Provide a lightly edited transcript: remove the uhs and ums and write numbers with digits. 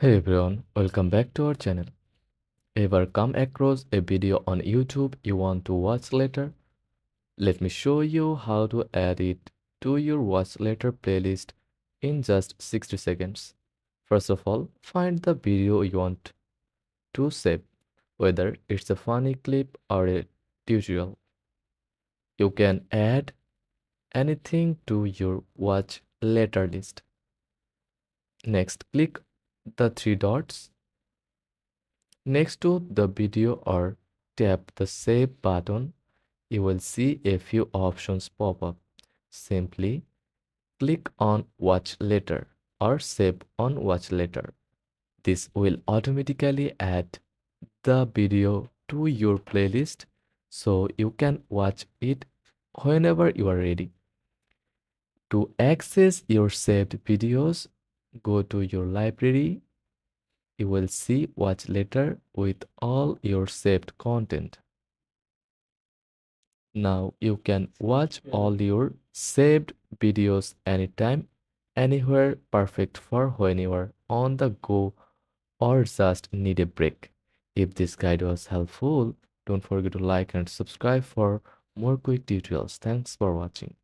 Hey everyone, welcome back to our channel. Ever come across a video on YouTube you want to watch later? Let me show you how to add it to your watch later playlist in just 60 seconds. First of all, find the video you want to save, whether it's a funny clip or a tutorial. You can add anything to your watch later list. Next, click the three dots next to the video or tap the Save button. You will see a few options pop up. Simply click on Watch Later or Save on Watch Later. This will automatically add the video to your playlist so you can watch it whenever you are ready. To access your saved videos, go to your library. You will see Watch Later with all your saved content. Now you can watch all your saved videos anytime, anywhere, perfect for when you are on the go or just need a break. If this guide was helpful, don't forget to like and subscribe for more quick tutorials. Thanks for watching.